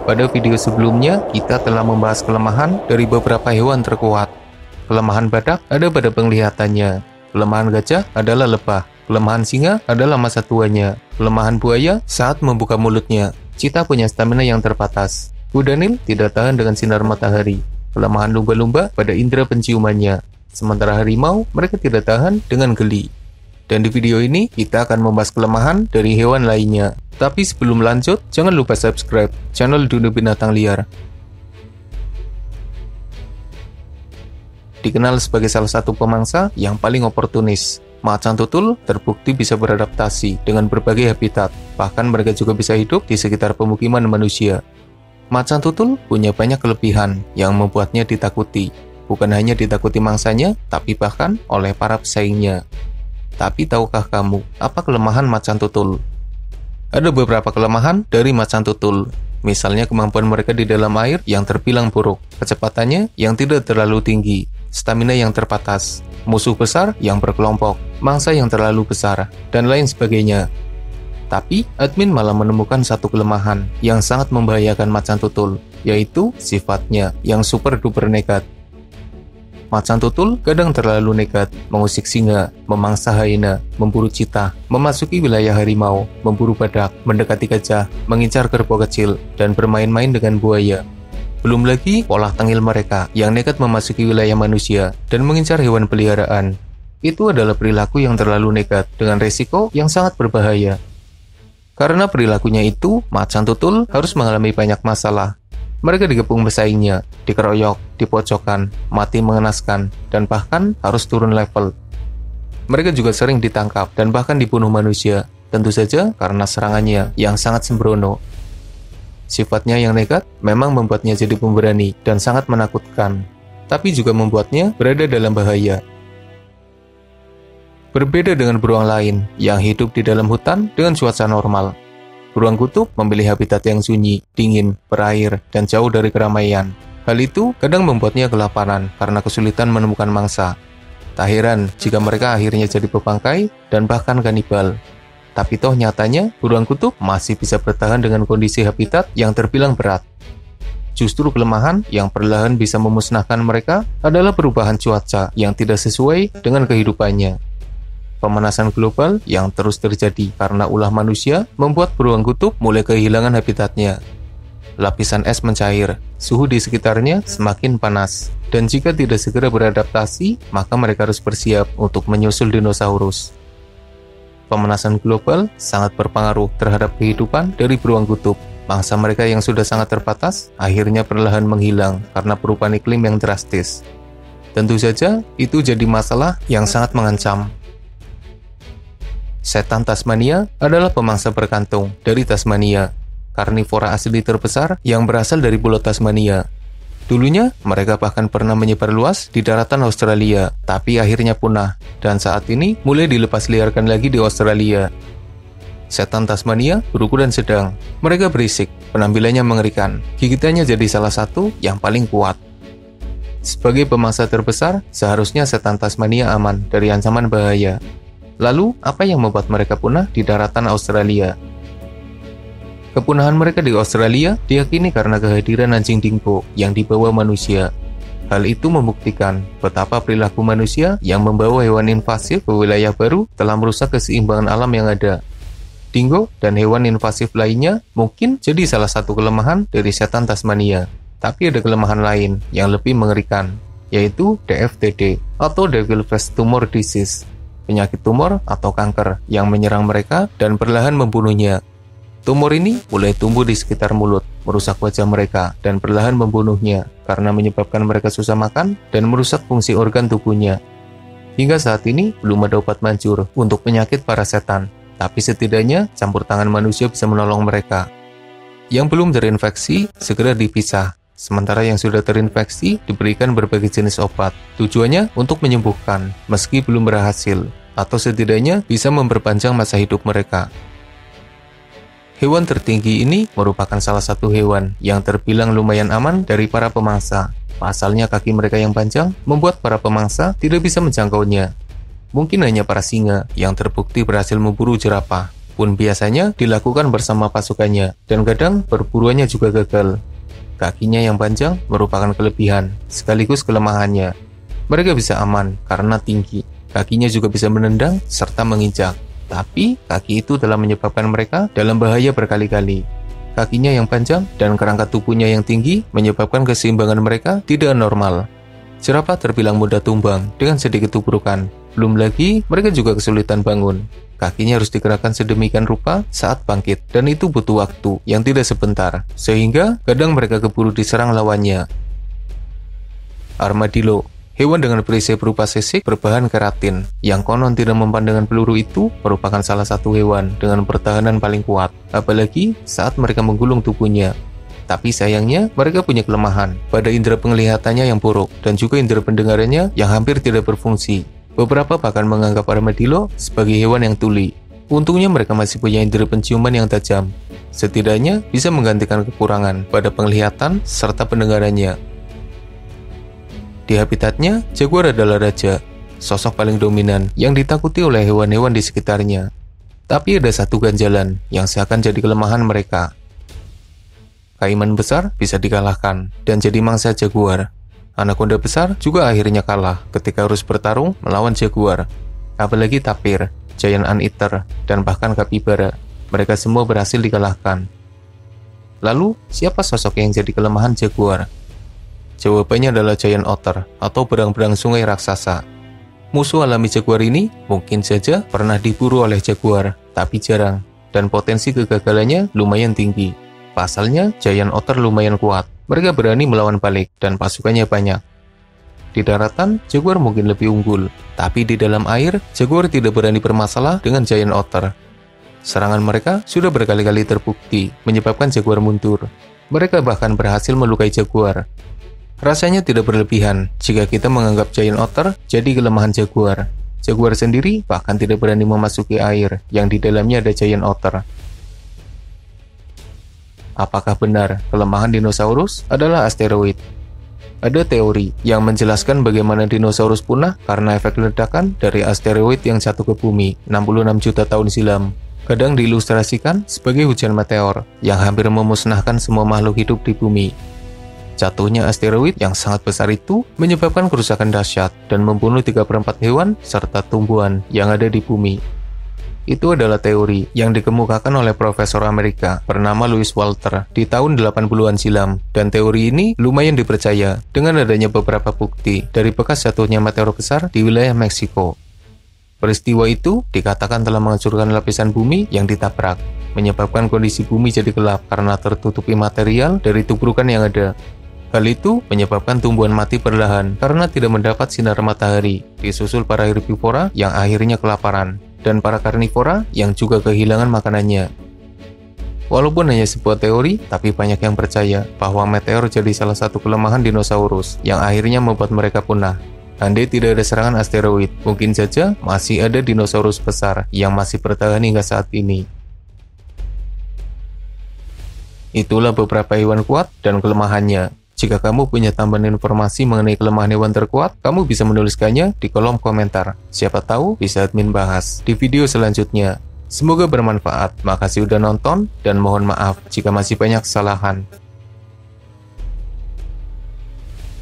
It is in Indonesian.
Pada video sebelumnya, kita telah membahas kelemahan dari beberapa hewan terkuat. Kelemahan badak ada pada penglihatannya. Kelemahan gajah adalah lebah. Kelemahan singa adalah masa tuanya. Kelemahan buaya saat membuka mulutnya. Cheetah punya stamina yang terbatas. Kuda Nil tidak tahan dengan sinar matahari. Kelemahan lumba-lumba pada indera penciumannya. Sementara harimau, mereka tidak tahan dengan geli. Dan di video ini, kita akan membahas kelemahan dari hewan lainnya. Tapi sebelum lanjut, jangan lupa subscribe channel Dunia Binatang Liar. Dikenal sebagai salah satu pemangsa yang paling oportunis, macan tutul terbukti bisa beradaptasi dengan berbagai habitat. Bahkan mereka juga bisa hidup di sekitar pemukiman manusia. Macan tutul punya banyak kelebihan yang membuatnya ditakuti. Bukan hanya ditakuti mangsanya, tapi bahkan oleh para pesaingnya. Tapi tahukah kamu, apa kelemahan macan tutul? Ada beberapa kelemahan dari macan tutul. Misalnya kemampuan mereka di dalam air yang terbilang buruk, kecepatannya yang tidak terlalu tinggi, stamina yang terbatas, musuh besar yang berkelompok, mangsa yang terlalu besar, dan lain sebagainya. Tapi, admin malah menemukan satu kelemahan yang sangat membahayakan macan tutul, yaitu sifatnya yang super duper nekat. Macan tutul kadang terlalu nekat, mengusik singa, memangsa hyena, memburu cheetah, memasuki wilayah harimau, memburu badak, mendekati gajah, mengincar kerbau kecil, dan bermain-main dengan buaya. Belum lagi pola tengil mereka yang nekat memasuki wilayah manusia dan mengincar hewan peliharaan. Itu adalah perilaku yang terlalu nekat dengan resiko yang sangat berbahaya. Karena perilakunya itu, macan tutul harus mengalami banyak masalah. Mereka dikepung pesaingnya, dikeroyok, dipojokkan, mati mengenaskan, dan bahkan harus turun level. Mereka juga sering ditangkap dan bahkan dibunuh manusia, tentu saja karena serangannya yang sangat sembrono. Sifatnya yang nekat memang membuatnya jadi pemberani dan sangat menakutkan, tapi juga membuatnya berada dalam bahaya. Berbeda dengan beruang lain yang hidup di dalam hutan dengan cuaca normal. Beruang kutub memilih habitat yang sunyi, dingin, berair, dan jauh dari keramaian. Hal itu kadang membuatnya kelaparan karena kesulitan menemukan mangsa. Tak heran jika mereka akhirnya jadi pembangkai dan bahkan kanibal. Tapi toh nyatanya, beruang kutub masih bisa bertahan dengan kondisi habitat yang terbilang berat. Justru kelemahan yang perlahan bisa memusnahkan mereka adalah perubahan cuaca yang tidak sesuai dengan kehidupannya. Pemanasan global yang terus terjadi karena ulah manusia membuat beruang kutub mulai kehilangan habitatnya. Lapisan es mencair, suhu di sekitarnya semakin panas, dan jika tidak segera beradaptasi, maka mereka harus bersiap untuk menyusul dinosaurus. Pemanasan global sangat berpengaruh terhadap kehidupan dari beruang kutub. Mangsa mereka yang sudah sangat terbatas akhirnya perlahan menghilang karena perubahan iklim yang drastis. Tentu saja, itu jadi masalah yang sangat mengancam. Setan Tasmania adalah pemangsa berkantung dari Tasmania, karnivora asli terbesar yang berasal dari Pulau Tasmania. Dulunya, mereka bahkan pernah menyebar luas di daratan Australia, tapi akhirnya punah, dan saat ini mulai dilepas liarkan lagi di Australia. Setan Tasmania berukuran sedang, mereka berisik, penampilannya mengerikan, gigitannya jadi salah satu yang paling kuat. Sebagai pemangsa terbesar, seharusnya setan Tasmania aman dari ancaman bahaya. Lalu, apa yang membuat mereka punah di daratan Australia? Kepunahan mereka di Australia diyakini karena kehadiran anjing dingo yang dibawa manusia. Hal itu membuktikan betapa perilaku manusia yang membawa hewan invasif ke wilayah baru telah merusak keseimbangan alam yang ada. Dingo dan hewan invasif lainnya mungkin jadi salah satu kelemahan dari setan Tasmania. Tapi ada kelemahan lain yang lebih mengerikan, yaitu DFTD atau Devil Face Tumor Disease. Penyakit tumor atau kanker yang menyerang mereka dan perlahan membunuhnya. Tumor ini mulai tumbuh di sekitar mulut, merusak wajah mereka, dan perlahan membunuhnya karena menyebabkan mereka susah makan dan merusak fungsi organ tubuhnya. Hingga saat ini, belum ada obat manjur untuk penyakit para setan, tapi setidaknya campur tangan manusia bisa menolong mereka. Yang belum terinfeksi, segera dipisah. Sementara yang sudah terinfeksi diberikan berbagai jenis obat. Tujuannya untuk menyembuhkan, meski belum berhasil, atau setidaknya bisa memperpanjang masa hidup mereka. Hewan tertinggi ini merupakan salah satu hewan yang terbilang lumayan aman dari para pemangsa. Pasalnya kaki mereka yang panjang membuat para pemangsa tidak bisa menjangkaunya. Mungkin hanya para singa yang terbukti berhasil memburu jerapah. pun biasanya dilakukan bersama pasukannya, dan kadang perburuannya juga gagal. Kakinya yang panjang merupakan kelebihan, sekaligus kelemahannya. Mereka bisa aman karena tinggi. Kakinya juga bisa menendang serta menginjak. Tapi, kaki itu telah menyebabkan mereka dalam bahaya berkali-kali. Kakinya yang panjang dan kerangka tubuhnya yang tinggi menyebabkan keseimbangan mereka tidak normal. Jerapah terbilang mudah tumbang dengan sedikit tubrukan. Belum lagi, mereka juga kesulitan bangun. Kakinya harus digerakkan sedemikian rupa saat bangkit, dan itu butuh waktu yang tidak sebentar, sehingga kadang mereka keburu diserang lawannya. Armadillo, hewan dengan perisai berupa sisik berbahan keratin, yang konon tidak mempan dengan peluru itu merupakan salah satu hewan dengan pertahanan paling kuat, apalagi saat mereka menggulung tubuhnya. Tapi sayangnya, mereka punya kelemahan pada indera penglihatannya yang buruk, dan juga indera pendengarannya yang hampir tidak berfungsi. Beberapa bahkan menganggap armadillo sebagai hewan yang tuli. Untungnya mereka masih punya indera penciuman yang tajam. Setidaknya bisa menggantikan kekurangan pada penglihatan serta pendengarannya. Di habitatnya, jaguar adalah raja, sosok paling dominan yang ditakuti oleh hewan-hewan di sekitarnya. Tapi ada satu ganjalan yang seakan jadi kelemahan mereka. Kaiman besar bisa dikalahkan dan jadi mangsa jaguar. Anaconda besar juga akhirnya kalah ketika harus bertarung melawan jaguar. Apalagi tapir, giant anteater, dan bahkan kapibara. Mereka semua berhasil dikalahkan. Lalu, siapa sosok yang jadi kelemahan jaguar? Jawabannya adalah giant otter atau berang-berang sungai raksasa. Musuh alami jaguar ini mungkin saja pernah diburu oleh jaguar, tapi jarang, dan potensi kegagalannya lumayan tinggi. Pasalnya, giant otter lumayan kuat. Mereka berani melawan balik dan pasukannya banyak. Di daratan, jaguar mungkin lebih unggul, tapi di dalam air, jaguar tidak berani bermasalah dengan giant otter. Serangan mereka sudah berkali-kali terbukti, menyebabkan jaguar mundur. Mereka bahkan berhasil melukai jaguar. Rasanya tidak berlebihan jika kita menganggap giant otter jadi kelemahan jaguar. Jaguar sendiri bahkan tidak berani memasuki air yang di dalamnya ada giant otter. Apakah benar kelemahan dinosaurus adalah asteroid? Ada teori yang menjelaskan bagaimana dinosaurus punah karena efek ledakan dari asteroid yang jatuh ke bumi 66 juta tahun silam. Kadang diilustrasikan sebagai hujan meteor yang hampir memusnahkan semua makhluk hidup di bumi. Jatuhnya asteroid yang sangat besar itu menyebabkan kerusakan dahsyat dan membunuh 3/4 hewan serta tumbuhan yang ada di bumi. Itu adalah teori yang dikemukakan oleh Profesor Amerika bernama Louis Walter di tahun 80-an silam, dan teori ini lumayan dipercaya dengan adanya beberapa bukti dari bekas jatuhnya meteor besar di wilayah Meksiko. Peristiwa itu dikatakan telah menghancurkan lapisan bumi yang ditabrak, menyebabkan kondisi bumi jadi gelap karena tertutupi material dari tubrukan yang ada. Hal itu menyebabkan tumbuhan mati perlahan karena tidak mendapat sinar matahari, disusul para herbivora yang akhirnya kelaparan, dan para karnivora yang juga kehilangan makanannya. Walaupun hanya sebuah teori, tapi banyak yang percaya bahwa meteor jadi salah satu kelemahan dinosaurus yang akhirnya membuat mereka punah. Andai tidak ada serangan asteroid, mungkin saja masih ada dinosaurus besar yang masih bertahan hingga saat ini. Itulah beberapa hewan kuat dan kelemahannya. Jika kamu punya tambahan informasi mengenai kelemahan hewan terkuat, kamu bisa menuliskannya di kolom komentar. Siapa tahu bisa admin bahas di video selanjutnya. Semoga bermanfaat. Makasih udah nonton, dan mohon maaf jika masih banyak kesalahan.